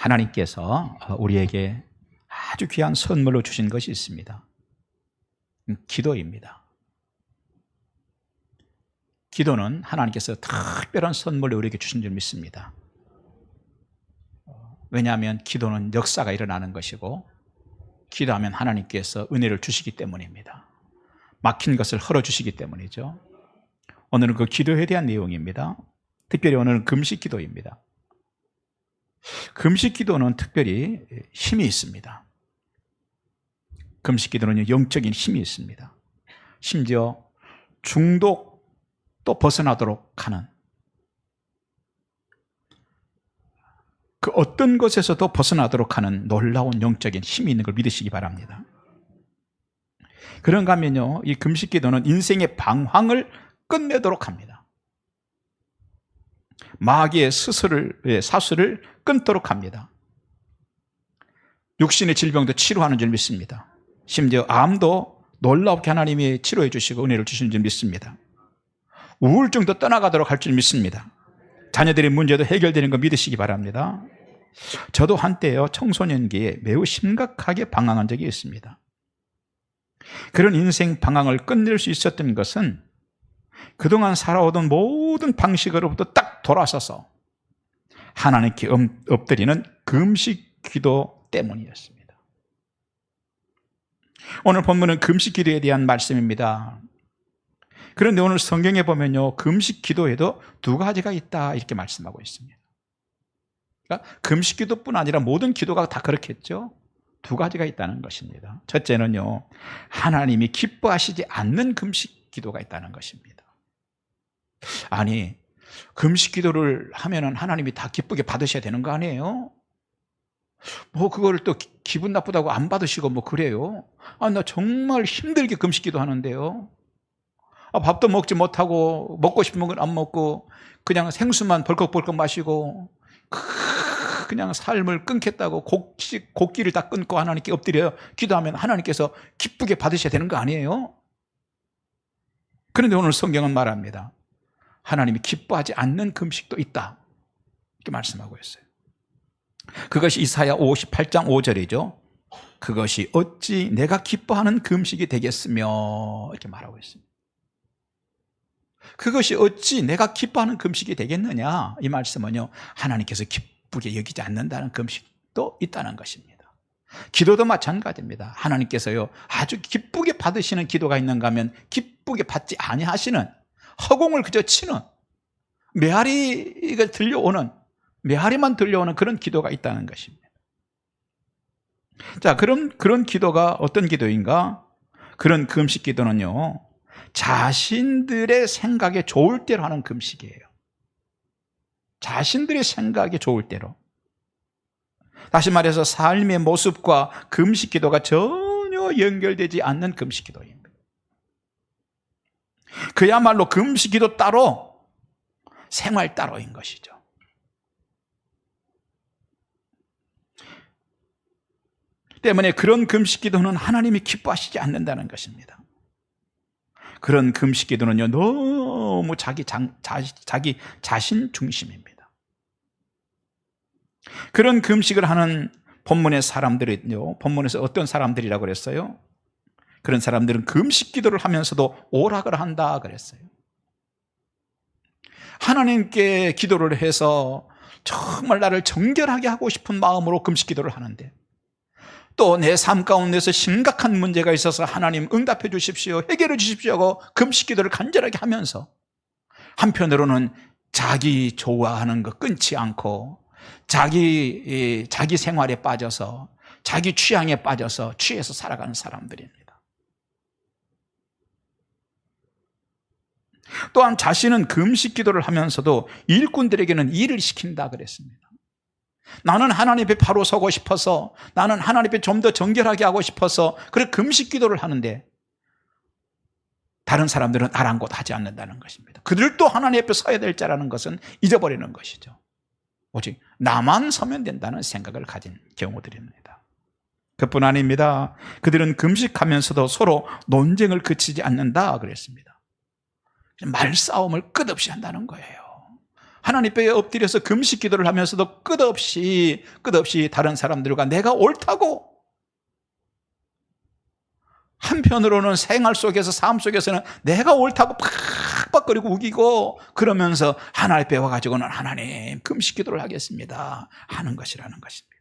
하나님께서 우리에게 아주 귀한 선물로 주신 것이 있습니다. 기도입니다. 기도는 하나님께서 특별한 선물로 우리에게 주신 줄 믿습니다. 왜냐하면 기도는 역사가 일어나는 것이고, 기도하면 하나님께서 은혜를 주시기 때문입니다. 막힌 것을 헐어주시기 때문이죠. 오늘은 그 기도에 대한 내용입니다. 특별히 오늘은 금식 기도입니다. 금식 기도는 특별히 힘이 있습니다. 금식 기도는 영적인 힘이 있습니다. 심지어 중독도 벗어나도록 하는, 그 어떤 것에서도 벗어나도록 하는 놀라운 영적인 힘이 있는 걸 믿으시기 바랍니다. 그런가 하면요, 이 금식 기도는 인생의 방황을 끝내도록 합니다. 마귀의 사슬을 끊도록 합니다. 육신의 질병도 치료하는 줄 믿습니다. 심지어 암도 놀랍게 하나님이 치료해 주시고 은혜를 주시는 줄 믿습니다. 우울증도 떠나가도록 할 줄 믿습니다. 자녀들의 문제도 해결되는 거 믿으시기 바랍니다. 저도 한때요, 청소년기에 매우 심각하게 방황한 적이 있습니다. 그런 인생 방황을 끝낼 수 있었던 것은 그동안 살아오던 모든 방식으로부터 딱 돌아서서 하나님께 엎드리는 금식 기도 때문이었습니다. 오늘 본문은 금식 기도에 대한 말씀입니다. 그런데 오늘 성경에 보면요, 금식 기도에도 두 가지가 있다 이렇게 말씀하고 있습니다. 그러니까 금식 기도뿐 아니라 모든 기도가 다 그렇겠죠. 두 가지가 있다는 것입니다. 첫째는요, 하나님이 기뻐하시지 않는 금식 기도가 있다는 것입니다. 아니, 금식 기도를 하면은 하나님이 다 기쁘게 받으셔야 되는 거 아니에요? 뭐 그거를 또 기분 나쁘다고 안 받으시고 뭐 그래요? 나 정말 힘들게 금식 기도하는데요. 밥도 먹지 못하고 먹고 싶은 건 안 먹고 그냥 생수만 벌컥벌컥 마시고 그냥 삶을 끊겠다고 곡기를 다 끊고 하나님께 엎드려 기도하면 하나님께서 기쁘게 받으셔야 되는 거 아니에요? 그런데 오늘 성경은 말합니다. 하나님이 기뻐하지 않는 금식도 있다 이렇게 말씀하고 있어요. 그것이 이사야 58장 5절이죠. 그것이 어찌 내가 기뻐하는 금식이 되겠으며 이렇게 말하고 있습니다. 그것이 어찌 내가 기뻐하는 금식이 되겠느냐, 이 말씀은요, 하나님께서 기쁘게 여기지 않는다는 금식도 있다는 것입니다. 기도도 마찬가지입니다. 하나님께서요, 아주 기쁘게 받으시는 기도가 있는가 하면 기쁘게 받지 아니하시는, 허공을 그저 치는, 메아리가 들려오는, 메아리만 들려오는 그런 기도가 있다는 것입니다. 자, 그런 기도가 어떤 기도인가? 그런 금식 기도는요, 자신들의 생각에 좋을 대로 하는 금식이에요. 자신들의 생각에 좋을 대로. 다시 말해서 삶의 모습과 금식 기도가 전혀 연결되지 않는 금식 기도입니다. 그야말로 금식 기도 따로, 생활 따로인 것이죠. 때문에 그런 금식 기도는 하나님이 기뻐하시지 않는다는 것입니다. 그런 금식 기도는요, 너무 자기 자신 중심입니다. 그런 금식을 하는 본문의 사람들은요, 본문에서 어떤 사람들이라고 그랬어요? 그런 사람들은 금식 기도를 하면서도 오락을 한다 그랬어요. 하나님께 기도를 해서 정말 나를 정결하게 하고 싶은 마음으로 금식 기도를 하는데, 또 내 삶 가운데서 심각한 문제가 있어서 하나님 응답해 주십시오, 해결해 주십시오 하고 금식 기도를 간절하게 하면서, 한편으로는 자기 좋아하는 거 끊지 않고 자기 생활에 빠져서, 자기 취향에 빠져서 취해서 살아가는 사람들입니다. 또한 자신은 금식 기도를 하면서도 일꾼들에게는 일을 시킨다 그랬습니다. 나는 하나님 앞에 바로 서고 싶어서, 나는 하나님 앞에 좀 더 정결하게 하고 싶어서 그래 금식 기도를 하는데, 다른 사람들은 아랑곳하지 않는다는 것입니다. 그들도 하나님 앞에 서야 될 자라는 것은 잊어버리는 것이죠. 오직 나만 서면 된다는 생각을 가진 경우들입니다. 그뿐 아닙니다. 그들은 금식하면서도 서로 논쟁을 그치지 않는다 그랬습니다. 말싸움을 끝없이 한다는 거예요. 하나님 뼈에 엎드려서 금식 기도를 하면서도 끝없이 다른 사람들과 내가 옳다고, 한편으로는 생활 속에서, 삶 속에서는 내가 옳다고 팍팍거리고 우기고, 그러면서 하나님 뼈에 와가지고는 하나님 금식 기도를 하겠습니다 하는 것이라는 것입니다.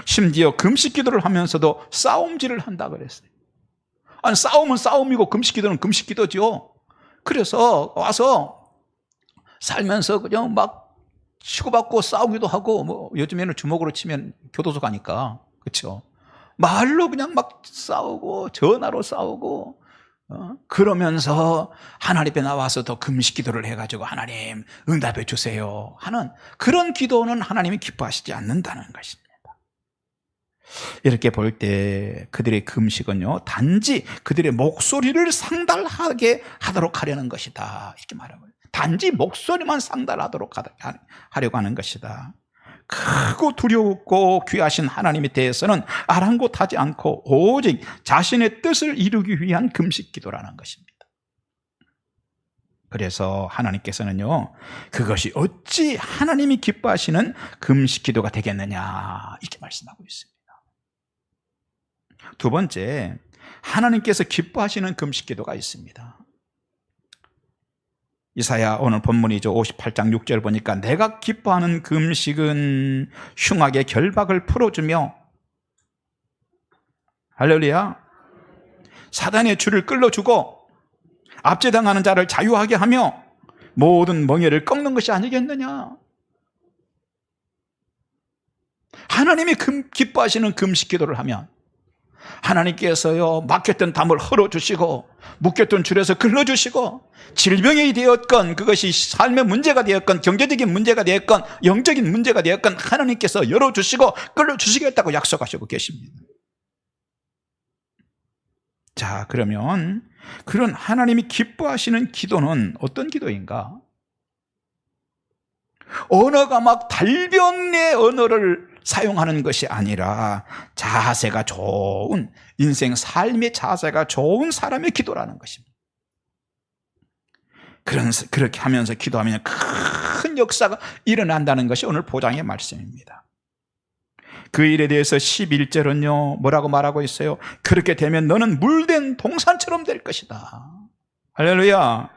심지어 금식 기도를 하면서도 싸움질을 한다 그랬어요. 아니, 싸움은 싸움이고 금식 기도는 금식 기도죠. 그래서 와서 살면서 그냥 막 치고받고 싸우기도 하고, 뭐 요즘에는 주먹으로 치면 교도소 가니까, 그렇죠? 말로 그냥 막 싸우고 전화로 싸우고, 그러면서 하나님 앞에 나와서 더 금식 기도를 해가지고 하나님 응답해 주세요 하는 그런 기도는 하나님이 기뻐하시지 않는다는 것입니다. 이렇게 볼 때 그들의 금식은요, 단지 그들의 목소리를 상달하게 하도록 하려는 것이다, 이렇게 말하고, 단지 목소리만 상달하도록 하려고 하는 것이다. 크고 두렵고 귀하신 하나님에 대해서는 아랑곳하지 않고 오직 자신의 뜻을 이루기 위한 금식 기도라는 것입니다. 그래서 하나님께서는요, 그것이 어찌 하나님이 기뻐하시는 금식 기도가 되겠느냐, 이렇게 말씀하고 있습니다. 두 번째, 하나님께서 기뻐하시는 금식 기도가 있습니다. 이사야 오늘 본문이죠. 58장 6절 보니까 내가 기뻐하는 금식은 흉악의 결박을 풀어주며, 할렐루야, 사단의 줄을 끌어주고 압제당하는 자를 자유하게 하며 모든 멍에를 꺾는 것이 아니겠느냐. 하나님이 기뻐하시는 금식 기도를 하면 하나님께서요, 막혔던 담을 헐어주시고 묶였던 줄에서 끌어주시고, 질병이 되었건 그것이 삶의 문제가 되었건 경제적인 문제가 되었건 영적인 문제가 되었건 하나님께서 열어주시고 끌어주시겠다고 약속하시고 계십니다. 자, 그러면 그런 하나님이 기뻐하시는 기도는 어떤 기도인가? 언어가 막 달변의 언어를 사용하는 것이 아니라 자세가 좋은, 인생 삶의 자세가 좋은 사람의 기도라는 것입니다. 그렇게 하면서 기도하면 큰 역사가 일어난다는 것이 오늘 보장의 말씀입니다. 그 일에 대해서 11절은요 뭐라고 말하고 있어요? 그렇게 되면 너는 물된 동산처럼 될 것이다. 할렐루야.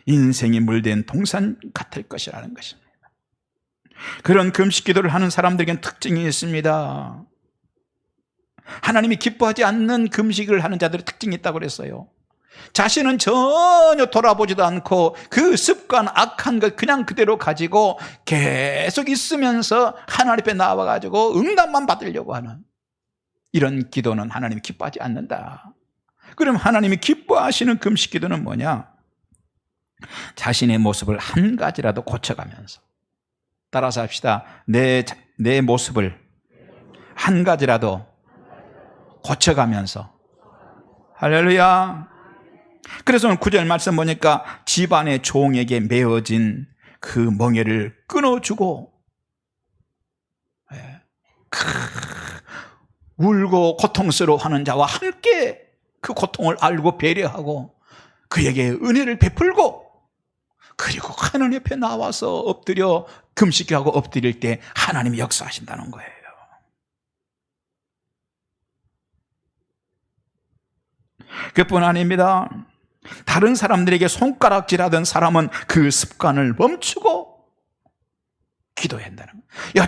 인생이 물된 동산 같을 것이라는 것입니다. 그런 금식 기도를 하는 사람들에게는 특징이 있습니다. 하나님이 기뻐하지 않는 금식을 하는 자들의 특징이 있다고 그랬어요. 자신은 전혀 돌아보지도 않고 그 습관, 악한 것 그냥 그대로 가지고 계속 있으면서 하나님 앞에 나와가지고 응답만 받으려고 하는 이런 기도는 하나님이 기뻐하지 않는다. 그럼 하나님이 기뻐하시는 금식 기도는 뭐냐? 자신의 모습을 한 가지라도 고쳐가면서, 따라서 합시다. 내 모습을 한 가지라도 고쳐가면서. 할렐루야. 그래서 오늘 9절 말씀 보니까 집안의 종에게 메어진 그 멍에를 끊어주고, 울고 고통스러워하는 자와 함께 그 고통을 알고 배려하고 그에게 은혜를 베풀고, 그리고 하나님 옆에 나와서 엎드려 금식하고 엎드릴 때 하나님이 역사하신다는 거예요. 그뿐 아닙니다. 다른 사람들에게 손가락질하던 사람은 그 습관을 멈추고 기도한다는 거예요.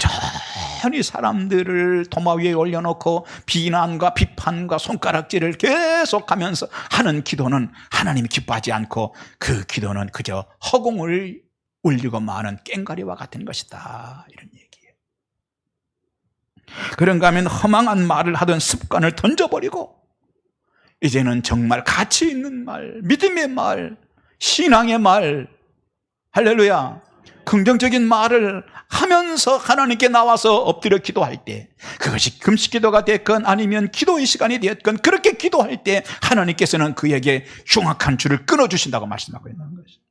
여전히 사람들을 도마 위에 올려놓고 비난과 비판과 손가락질을 계속하면서 하는 기도는 하나님이 기뻐하지 않고, 그 기도는 그저 허공을 울리고 마는 꽹과리와 같은 것이다, 이런 얘기예요. 그런가 하면 허망한 말을 하던 습관을 던져버리고 이제는 정말 가치 있는 말, 믿음의 말, 신앙의 말, 할렐루야, 긍정적인 말을 하면서 하나님께 나와서 엎드려 기도할 때, 그것이 금식 기도가 됐건 아니면 기도의 시간이 되었건, 그렇게 기도할 때 하나님께서는 그에게 흉악한 줄을 끊어주신다고 말씀하고 있는 것이죠.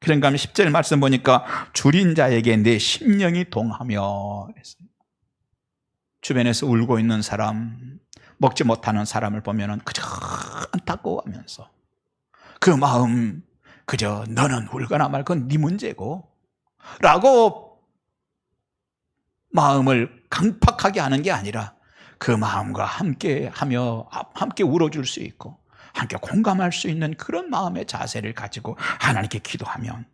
그런가 하면 10절 말씀 보니까 줄인 자에게 내 심령이 동하며 그랬어요. 주변에서 울고 있는 사람, 먹지 못하는 사람을 보면 그저 안타까워하면서 그 마음 그저 너는 울거나 말건 네 문제고 라고 마음을 강팍하게 하는 게 아니라 그 마음과 함께 하며 함께 울어줄 수 있고 함께 공감할 수 있는 그런 마음의 자세를 가지고 하나님께 기도하면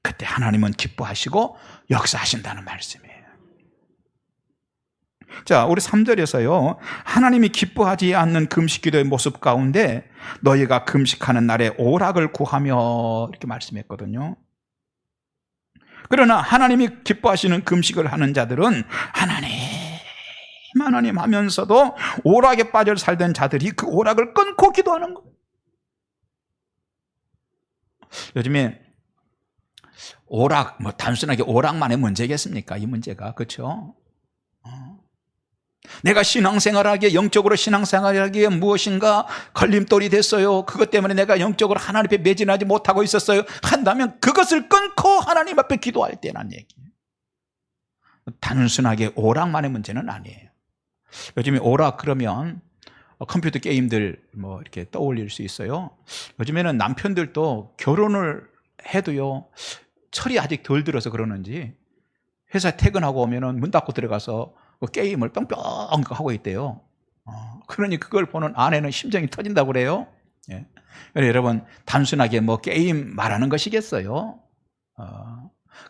그때 하나님은 기뻐하시고 역사하신다는 말씀이에요. 자, 우리 3절에서요 하나님이 기뻐하지 않는 금식기도의 모습 가운데 너희가 금식하는 날에 오락을 구하며 이렇게 말씀했거든요. 그러나 하나님이 기뻐하시는 금식을 하는 자들은 하나님 하면서도 오락에 빠져 살던 자들이 그 오락을 끊고 기도하는 거예요. 요즘에 오락, 단순하게 오락만의 문제겠습니까? 이 문제가. 그렇죠? 내가 신앙생활하기에, 영적으로 신앙생활하기에 무엇인가 걸림돌이 됐어요. 그것 때문에 내가 영적으로 하나님 앞에 매진하지 못하고 있었어요. 한다면 그것을 끊고 하나님 앞에 기도할 때란 얘기예요. 단순하게 오락만의 문제는 아니에요. 요즘에 오락 그러면 컴퓨터 게임들 이렇게 떠올릴 수 있어요. 요즘에는 남편들도 결혼을 해도요, 철이 아직 덜 들어서 그러는지 회사 퇴근하고 오면은 문 닫고 들어가서 게임을 뿅뿅 하고 있대요. 그러니 그걸 보는 아내는 심정이 터진다고 그래요. 예. 여러분, 단순하게 게임 말하는 것이겠어요?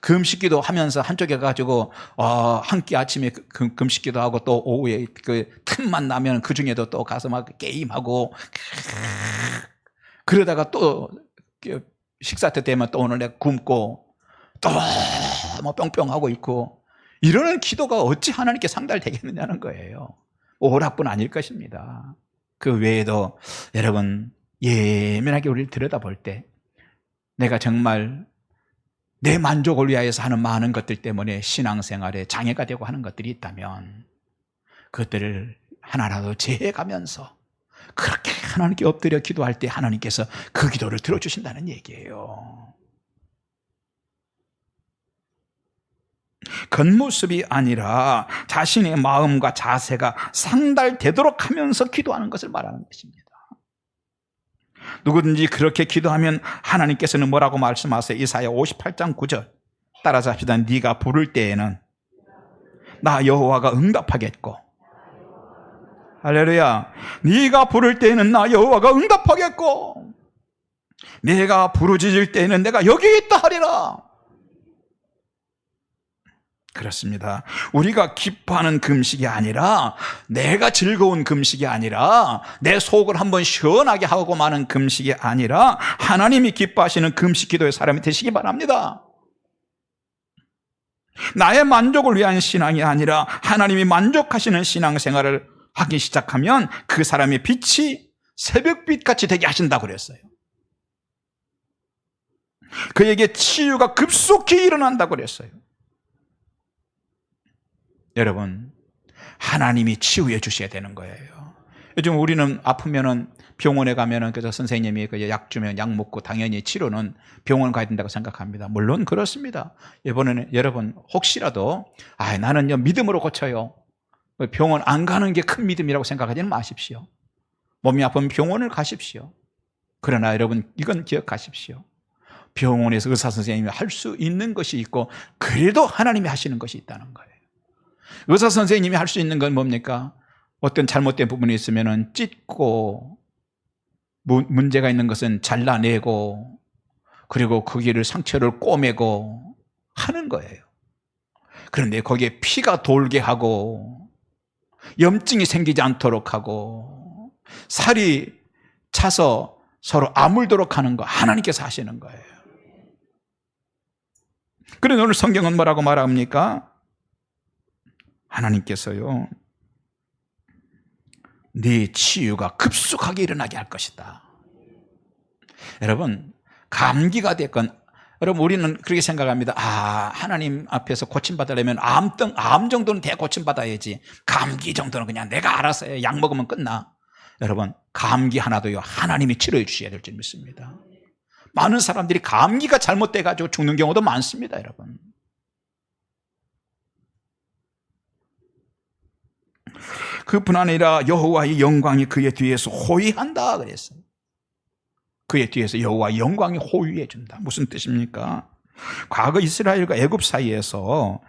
금식기도 하면서 한쪽에 가지고 한 끼 아침에 금식기도 하고 또 오후에 그 틈만 나면 그 중에도 또 가서 막 게임하고 그러다가 또 식사 때 되면 또 오늘 내가 굶고 또 뿅뿅 하고 있고 이러는 기도가 어찌 하나님께 상달되겠느냐는 거예요. 오락뿐 아닐 것입니다. 그 외에도 여러분 예민하게 우리를 들여다볼 때 내가 정말 내 만족을 위하여서 하는 많은 것들 때문에 신앙생활에 장애가 되고 하는 것들이 있다면 그것들을 하나라도 제해가면서 그렇게 하나님께 엎드려 기도할 때 하나님께서 그 기도를 들어주신다는 얘기예요. 겉모습이 아니라 자신의 마음과 자세가 상달되도록 하면서 기도하는 것을 말하는 것입니다. 누구든지 그렇게 기도하면 하나님께서는 뭐라고 말씀하세요? 이사야 58장 9절 따라서 합시다. 네가 부를 때에는 나 여호와가 응답하겠고, 할렐루야, 네가 부를 때에는 나 여호와가 응답하겠고 내가 부르짖을 때에는 내가 여기 있다 하리라. 그렇습니다. 우리가 기뻐하는 금식이 아니라, 내가 즐거운 금식이 아니라, 내 속을 한번 시원하게 하고 마는 금식이 아니라 하나님이 기뻐하시는 금식 기도의 사람이 되시기 바랍니다. 나의 만족을 위한 신앙이 아니라 하나님이 만족하시는 신앙생활을 하기 시작하면 그 사람의 빛이 새벽빛같이 되게 하신다고 그랬어요. 그에게 치유가 급속히 일어난다고 그랬어요. 여러분, 하나님이 치유해 주셔야 되는 거예요. 요즘 우리는 아프면은 병원에 가면은 그래서 선생님이 약 주면 약 먹고 당연히 치료는 병원 가야 된다고 생각합니다. 물론 그렇습니다. 이번에는 여러분 혹시라도 나는요 믿음으로 고쳐요, 병원 안 가는 게 큰 믿음이라고 생각하지는 마십시오. 몸이 아프면 병원을 가십시오. 그러나 여러분 이건 기억하십시오. 병원에서 의사 선생님이 할 수 있는 것이 있고 그래도 하나님이 하시는 것이 있다는 거예요. 의사 선생님이 할 수 있는 건 뭡니까? 어떤 잘못된 부분이 있으면 찢고 문제가 있는 것은 잘라내고 그리고 거기를 상처를 꼬매고 하는 거예요. 그런데 거기에 피가 돌게 하고 염증이 생기지 않도록 하고 살이 차서 서로 아물도록 하는 거 하나님께서 하시는 거예요. 그런데 오늘 성경은 뭐라고 말합니까? 하나님께서요, 네 치유가 급속하게 일어나게 할 것이다. 여러분, 감기가 됐건, 여러분 우리는 그렇게 생각합니다. 하나님 앞에서 고침받으려면 암 정도는 고침받아야지, 감기 정도는 그냥 내가 알아서 해, 약 먹으면 끝나. 여러분, 감기 하나도요 하나님이 치료해 주셔야 될 줄 믿습니다. 많은 사람들이 감기가 잘못돼가지고 죽는 경우도 많습니다. 여러분, 그뿐 아니라 여호와의 영광이 그의 뒤에서 호위한다 그랬어요. 그의 뒤에서 여호와의 영광이 호위해 준다. 무슨 뜻입니까? 과거 이스라엘과 애굽 사이에서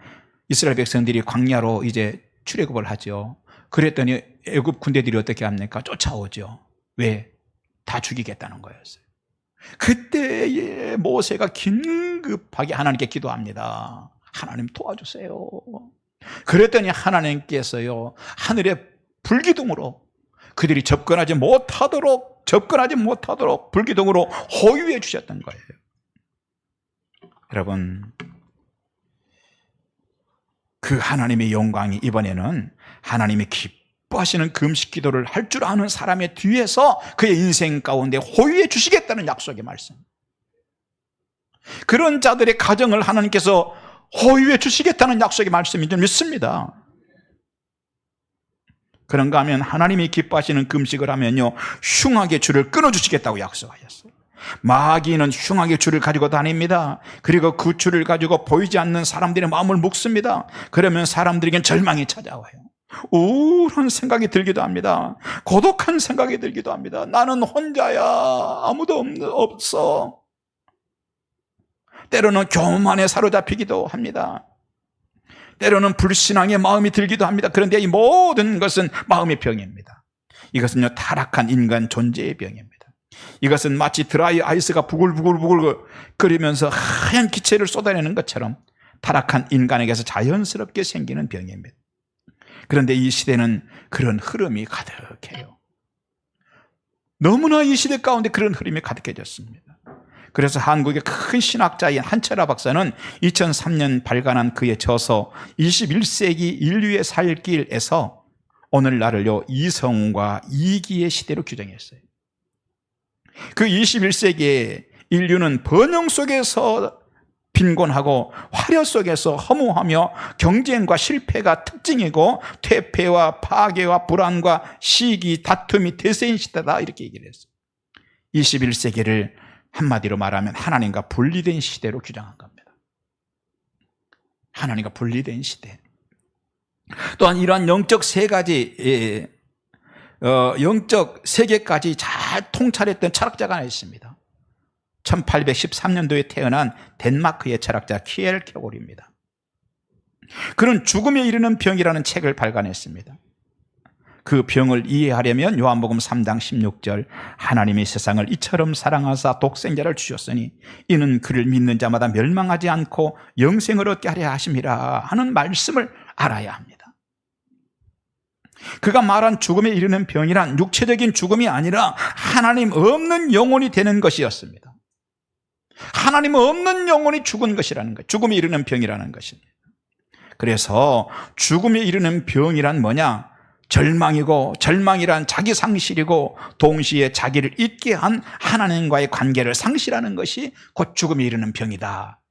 이스라엘 백성들이 광야로 이제 출애굽을 하죠. 그랬더니 애굽 군대들이 어떻게 합니까? 쫓아오죠. 왜? 다 죽이겠다는 거였어요. 그때에 모세가 긴급하게 하나님께 기도합니다. 하나님 도와주세요. 그랬더니 하나님께서요, 하늘의 불기둥으로 그들이 접근하지 못하도록 불기둥으로 호위해 주셨던 거예요. 여러분, 그 하나님의 영광이 이번에는 하나님이 기뻐하시는 금식 기도를 할 줄 아는 사람의 뒤에서 그의 인생 가운데 호위해 주시겠다는 약속의 말씀. 그런 자들의 가정을 하나님께서 호위해 주시겠다는 약속의 말씀인 줄 믿습니다. 그런가 하면 하나님이 기뻐하시는 금식을 하면요, 흉악의 줄을 끊어주시겠다고 약속하셨어요. 마귀는 흉악의 줄을 가지고 다닙니다. 그리고 그 줄을 가지고 보이지 않는 사람들의 마음을 묶습니다. 그러면 사람들에겐 절망이 찾아와요. 우울한 생각이 들기도 합니다. 고독한 생각이 들기도 합니다. 나는 혼자야, 아무도 없어. 때로는 교만에 사로잡히기도 합니다. 때로는 불신앙의 마음이 들기도 합니다. 그런데 이 모든 것은 마음의 병입니다. 이것은요, 타락한 인간 존재의 병입니다. 이것은 마치 드라이 아이스가 부글부글 끓이면서 하얀 기체를 쏟아내는 것처럼 타락한 인간에게서 자연스럽게 생기는 병입니다. 그런데 이 시대는 그런 흐름이 가득해요. 너무나 이 시대 가운데 그런 흐름이 가득해졌습니다. 그래서 한국의 큰 신학자인 한철아 박사는 2003년 발간한 그의 저서 21세기 인류의 살 길에서 오늘날을요, 이성과 이기의 시대로 규정했어요. 그 21세기에 인류는 번영 속에서 빈곤하고 화려 속에서 허무하며 경쟁과 실패가 특징이고 퇴폐와 파괴와 불안과 시기, 다툼이 대세인 시대다, 이렇게 얘기를 했어요. 21세기를 한마디로 말하면 하나님과 분리된 시대로 규정한 겁니다. 하나님과 분리된 시대. 또한 이러한 영적 세 가지, 영적 세계까지 잘 통찰했던 철학자가 하나 있습니다. 1813년도에 태어난 덴마크의 철학자 키엘케고르입니다. 그는 죽음에 이르는 병이라는 책을 발간했습니다. 그 병을 이해하려면 요한복음 3장 16절, 하나님이 세상을 이처럼 사랑하사 독생자를 주셨으니 이는 그를 믿는 자마다 멸망하지 않고 영생을 얻게 하려 하심이라 하는 말씀을 알아야 합니다. 그가 말한 죽음에 이르는 병이란 육체적인 죽음이 아니라 하나님 없는 영혼이 되는 것이었습니다. 하나님 없는 영혼이 죽은 것이라는 것, 죽음에 이르는 병이라는 것입니다. 그래서 죽음에 이르는 병이란 뭐냐? 절망이고, 절망이란 자기 상실이고, 동시에 자기를 잊게 한 하나님과의 관계를 상실하는 것이 곧 죽음에 이르는 병이다.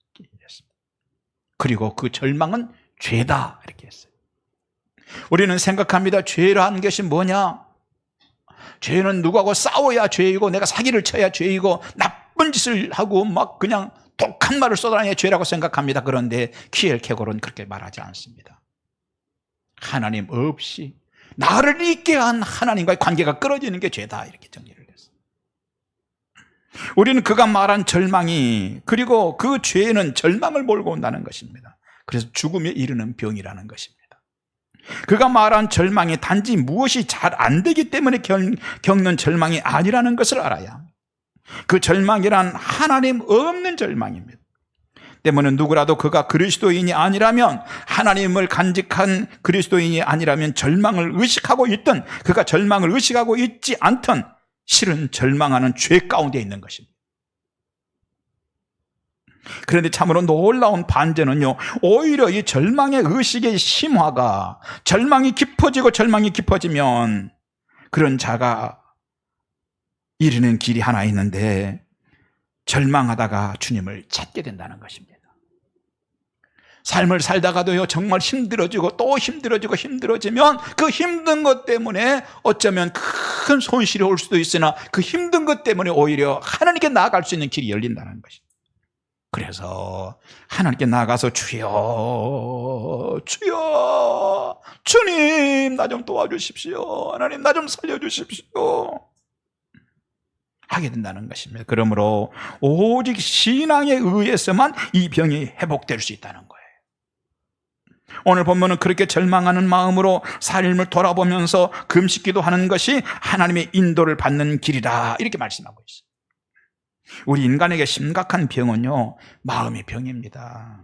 그리고 그 절망은 죄다, 이렇게 했어요. 우리는 생각합니다. 죄라는 것이 뭐냐? 죄는 누구하고 싸워야 죄이고, 내가 사기를 쳐야 죄이고, 나쁜 짓을 하고 막 그냥 독한 말을 쏟아내야 죄라고 생각합니다. 그런데 키엘케고르는 그렇게 말하지 않습니다. 하나님 없이 나를 잊게 한 하나님과의 관계가 끊어지는 게 죄다, 이렇게 정리를 했어요. 우리는 그가 말한 절망이, 그리고 그 죄는 절망을 몰고 온다는 것입니다. 그래서 죽음에 이르는 병이라는 것입니다. 그가 말한 절망이 단지 무엇이 잘 안 되기 때문에 겪는 절망이 아니라는 것을 알아야 합니다. 그 절망이란 하나님 없는 절망입니다. 때문에 누구라도 그가 그리스도인이 아니라면, 하나님을 간직한 그리스도인이 아니라면 절망을 의식하고 있든 그가 절망을 의식하고 있지 않든 실은 절망하는 죄 가운데 있는 것입니다. 그런데 참으로 놀라운 반전은요, 오히려 이 절망의 의식의 심화가, 절망이 깊어지면 그런 자가 이르는 길이 하나 있는데, 절망하다가 주님을 찾게 된다는 것입니다. 삶을 살다가도요, 정말 힘들어지고 또 힘들어지면 그 힘든 것 때문에 어쩌면 큰 손실이 올 수도 있으나 그 힘든 것 때문에 오히려 하나님께 나아갈 수 있는 길이 열린다는 것입니다. 그래서 하나님께 나가서 주여, 주여, 주님 나 좀 도와주십시오. 하나님 나 좀 살려주십시오. 하게 된다는 것입니다. 그러므로 오직 신앙에 의해서만 이 병이 회복될 수 있다는 거예요. 오늘 보면은 그렇게 절망하는 마음으로 삶을 돌아보면서 금식 기도하는 것이 하나님의 인도를 받는 길이다, 이렇게 말씀하고 있어요. 우리 인간에게 심각한 병은요, 마음의 병입니다.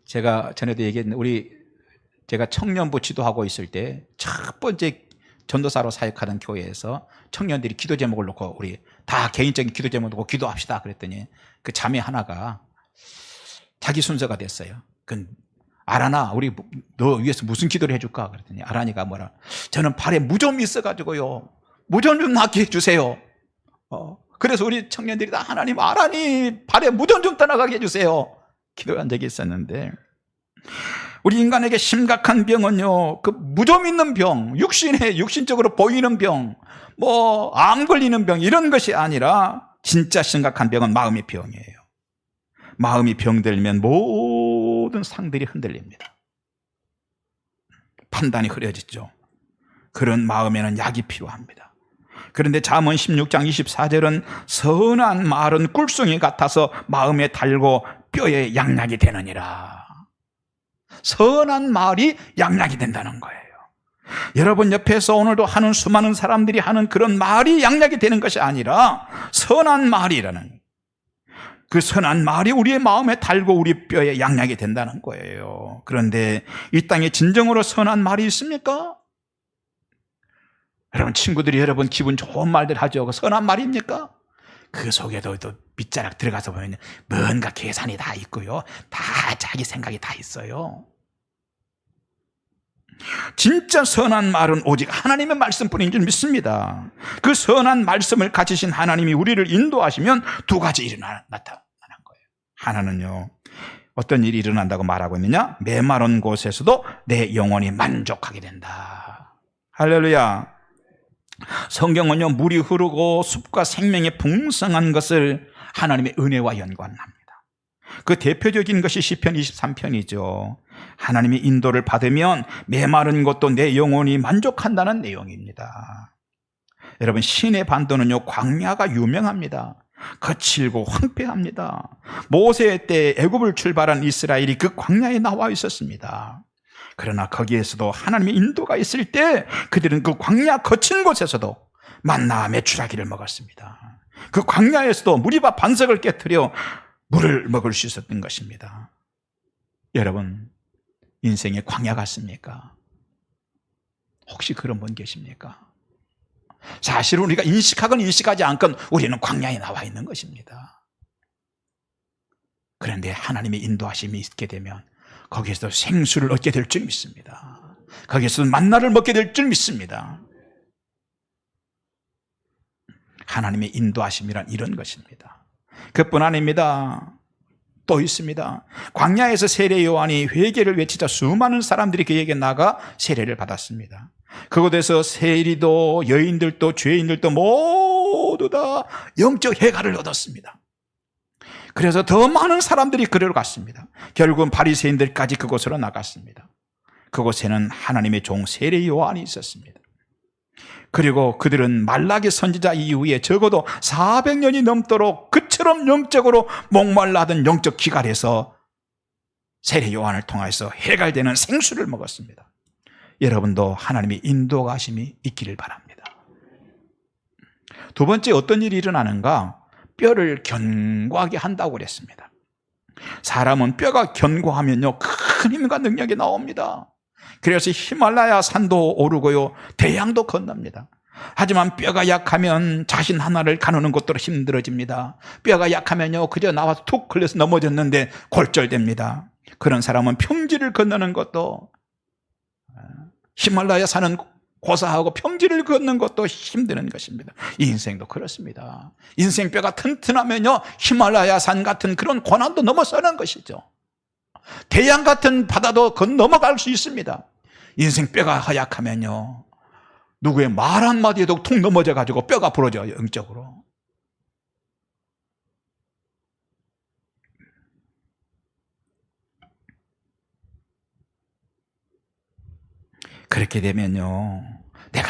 제가 전에도 얘기했는데, 제가 청년부 지도하고 있을 때 첫 번째 전도사로 사역하던 교회에서 청년들이 기도 제목을 놓고 우리 다 개인적인 기도 제목을 놓고 기도합시다 그랬더니 그 자매 하나가 자기 순서가 됐어요. 아라나, 우리 너 위해서 무슨 기도를 해줄까? 그랬더니 아라니가 뭐라, 저는 발에 무좀이 있어가지고요, 무좀 좀 낫게 해주세요. 그래서 우리 청년들이 다 하나님, 아라니 발에 무좀 좀 떠나가게 해주세요, 기도한 적이 있었는데, 우리 인간에게 심각한 병은요, 그 무좀 있는 병, 육신적으로 보이는 병, 암 걸리는 병, 이런 것이 아니라 진짜 심각한 병은 마음의 병이에요. 마음이 병들면 모든 상들이 흔들립니다. 판단이 흐려지죠. 그런 마음에는 약이 필요합니다. 그런데 잠언 16장 24절은 선한 말은 꿀송이 같아서 마음에 달고 뼈에 양약이 되느니라. 선한 말이 양약이 된다는 거예요. 여러분 옆에서 오늘도 하는 수많은 사람들이 하는 그런 말이 양약이 되는 것이 아니라 선한 말이라는, 그 선한 말이 우리의 마음에 달고 우리 뼈에 양약이 된다는 거예요. 그런데 이 땅에 진정으로 선한 말이 있습니까? 여러분, 친구들이 여러분 기분 좋은 말들 하죠. 그 선한 말입니까? 그 속에도 또 밑자락 들어가서 보면 뭔가 계산이 다 있고요, 다 자기 생각이 다 있어요. 진짜 선한 말은 오직 하나님의 말씀뿐인 줄 믿습니다. 그 선한 말씀을 가지신 하나님이 우리를 인도하시면 두 가지 일이 나타나는 거예요. 하나는요, 어떤 일이 일어난다고 말하고 있느냐? 메마른 곳에서도 내 영혼이 만족하게 된다. 할렐루야. 성경은요, 물이 흐르고 숲과 생명의 풍성한 것을 하나님의 은혜와 연관합니다. 그 대표적인 것이 시편 23편이죠. 하나님의 인도를 받으면 메마른 것도 내 영혼이 만족한다는 내용입니다. 여러분, 신의 반도는요, 광야가 유명합니다. 거칠고 황폐합니다. 모세 때 애굽을 출발한 이스라엘이 그 광야에 나와 있었습니다. 그러나 거기에서도 하나님의 인도가 있을 때 그들은 그 광야 거친 곳에서도 만나 메추라기를 먹었습니다. 그 광야에서도 무리밥 반석을 깨트려 물을 먹을 수 있었던 것입니다. 여러분, 인생의 광야 같습니까? 혹시 그런 분 계십니까? 사실은 우리가 인식하건 인식하지 않건 우리는 광야에 나와 있는 것입니다. 그런데 하나님의 인도하심이 있게 되면 거기에서 생수를 얻게 될 줄 믿습니다. 거기에서 만나를 먹게 될 줄 믿습니다. 하나님의 인도하심이란 이런 것입니다. 그뿐 아닙니다. 또 있습니다. 광야에서 세례 요한이 회개를 외치자 수많은 사람들이 그에게 나가 세례를 받았습니다. 그곳에서 세리도 여인들도 죄인들도 모두 다 영적 해가를 얻었습니다. 그래서 더 많은 사람들이 그리로 갔습니다. 결국은 바리새인들까지 그곳으로 나갔습니다. 그곳에는 하나님의 종 세례 요한이 있었습니다. 그리고 그들은 말라기 선지자 이후에 적어도 400년이 넘도록 그처럼 영적으로 목말라던 영적 기갈에서 세례 요한을 통해서 해갈되는 생수를 먹었습니다. 여러분도 하나님의 인도가심이 있기를 바랍니다. 두 번째, 어떤 일이 일어나는가? 뼈를 견고하게 한다고 그랬습니다. 사람은 뼈가 견고하면요, 큰 힘과 능력이 나옵니다. 그래서 히말라야 산도 오르고요, 대양도 건넙니다. 하지만 뼈가 약하면 자신 하나를 가누는 것도 힘들어집니다. 뼈가 약하면요, 그저 나와서 툭 걸려서 넘어졌는데 골절됩니다. 그런 사람은 평지를 건너는 것도, 히말라야 산은 고사하고 평지를 걷는 것도 힘드는 것입니다. 이 인생도 그렇습니다. 인생 뼈가 튼튼하면요, 히말라야 산 같은 그런 고난도 넘어서는 것이죠. 대양 같은 바다도 넘어갈 수 있습니다. 인생 뼈가 허약하면요, 누구의 말 한마디에도 툭 넘어져 가지고 뼈가 부러져요, 영적으로. 그렇게 되면요, 내가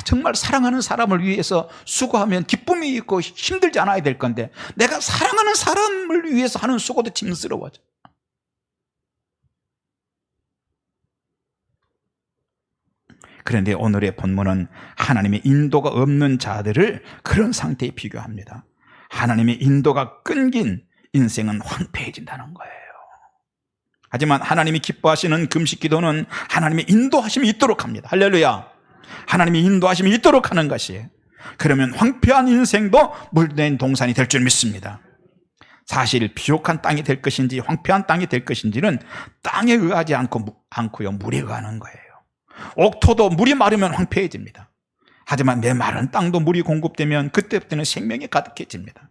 정말 사랑하는 사람을 위해서 수고하면 기쁨이 있고 힘들지 않아야 될 건데, 내가 사랑하는 사람을 위해서 하는 수고도 짐스러워져. 그런데 오늘의 본문은 하나님의 인도가 없는 자들을 그런 상태에 비교합니다. 하나님의 인도가 끊긴 인생은 황폐해진다는 거예요. 하지만 하나님이 기뻐하시는 금식 기도는 하나님의 인도하심이 있도록 합니다. 할렐루야. 하나님의 인도하심이 있도록 하는 것이에요. 그러면 황폐한 인생도 물된 동산이 될 줄 믿습니다. 사실 비옥한 땅이 될 것인지 황폐한 땅이 될 것인지는 땅에 의하지 않고요, 물에 의하는 거예요. 옥토도 물이 마르면 황폐해집니다. 하지만 메마른 땅도 물이 공급되면 그때부터는 생명이 가득해집니다.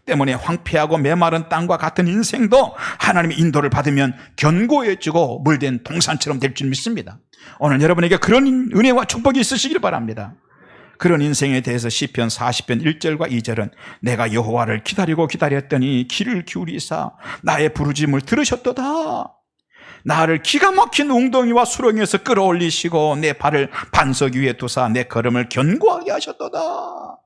때문에 황폐하고 메마른 땅과 같은 인생도 하나님의 인도를 받으면 견고해지고 물된 동산처럼 될 줄 믿습니다. 오늘 여러분에게 그런 은혜와 축복이 있으시길 바랍니다. 그런 인생에 대해서 시편 40편 1절과 2절은 내가 여호와를 기다리고 기다렸더니 귀를 기울이사 나의 부르짖음을 들으셨도다. 나를 기가 막힌 웅덩이와 수렁에서 끌어올리시고 내 발을 반석 위에 두사 내 걸음을 견고하게 하셨도다.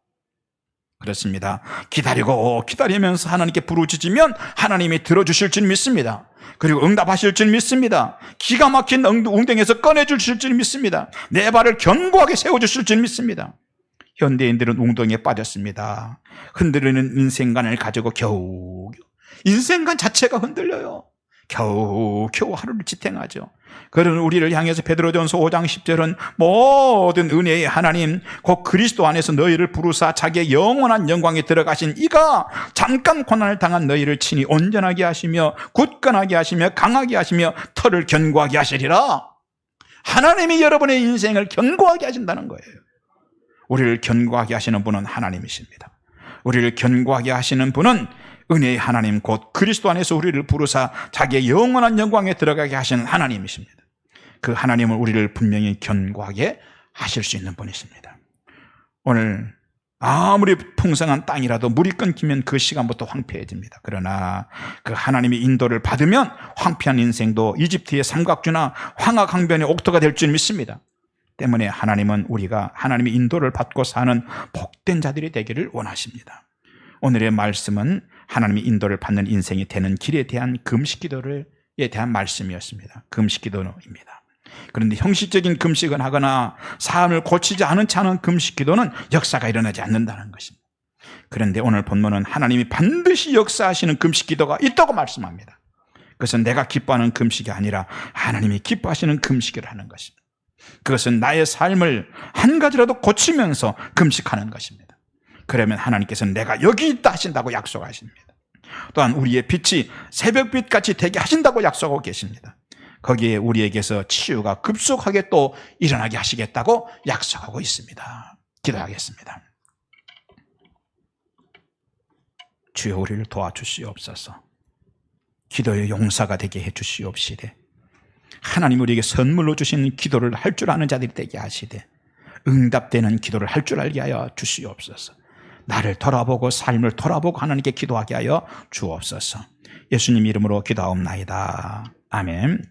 그렇습니다. 기다리고 기다리면서 하나님께 부르짖으면 하나님이 들어주실 줄 믿습니다. 그리고 응답하실 줄 믿습니다. 기가 막힌 웅덩이에서 꺼내주실 줄 믿습니다. 내 발을 견고하게 세워주실 줄 믿습니다. 현대인들은 웅덩이에 빠졌습니다. 흔들리는 인생관을 가지고 겨우 인생관 자체가 흔들려요. 겨우 하루를 지탱하죠. 그런 우리를 향해서 베드로전서 5장 10절은 모든 은혜의 하나님 곧 그리스도 안에서 너희를 부르사 자기의 영원한 영광에 들어가신 이가 잠깐 고난을 당한 너희를 친히 온전하게 하시며 굳건하게 하시며 강하게 하시며 털을 견고하게 하시리라. 하나님이 여러분의 인생을 견고하게 하신다는 거예요. 우리를 견고하게 하시는 분은 하나님이십니다. 우리를 견고하게 하시는 분은 은혜의 하나님 곧 그리스도 안에서 우리를 부르사 자기의 영원한 영광에 들어가게 하시는 하나님이십니다. 그 하나님은 우리를 분명히 견고하게 하실 수 있는 분이십니다. 오늘 아무리 풍성한 땅이라도 물이 끊기면 그 시간부터 황폐해집니다. 그러나 그 하나님의 인도를 받으면 황폐한 인생도 이집트의 삼각주나 황하강변의 옥토가 될 줄 믿습니다. 때문에 하나님은 우리가 하나님의 인도를 받고 사는 복된 자들이 되기를 원하십니다. 오늘의 말씀은 하나님의 인도를 받는 인생이 되는 길에 대한 금식기도에 대한 말씀이었습니다. 금식기도입니다. 그런데 형식적인 금식을 하거나 삶을 고치지 않은 채 하는 금식기도는 역사가 일어나지 않는다는 것입니다. 그런데 오늘 본문은 하나님이 반드시 역사하시는 금식기도가 있다고 말씀합니다. 그것은 내가 기뻐하는 금식이 아니라 하나님이 기뻐하시는 금식을 하는 것입니다. 그것은 나의 삶을 한 가지라도 고치면서 금식하는 것입니다. 그러면 하나님께서는 내가 여기 있다 하신다고 약속하십니다. 또한 우리의 빛이 새벽빛같이 되게 하신다고 약속하고 계십니다. 거기에 우리에게서 치유가 급속하게 또 일어나게 하시겠다고 약속하고 있습니다. 기도하겠습니다. 주여 우리를 도와주시옵소서. 기도의 용사가 되게 해주시옵시되 하나님 우리에게 선물로 주신 기도를 할 줄 아는 자들이 되게 하시되 응답되는 기도를 할 줄 알게 하여 주시옵소서. 나를 돌아보고 삶을 돌아보고 하나님께 기도하게 하여 주옵소서. 예수님 이름으로 기도하옵나이다. 아멘.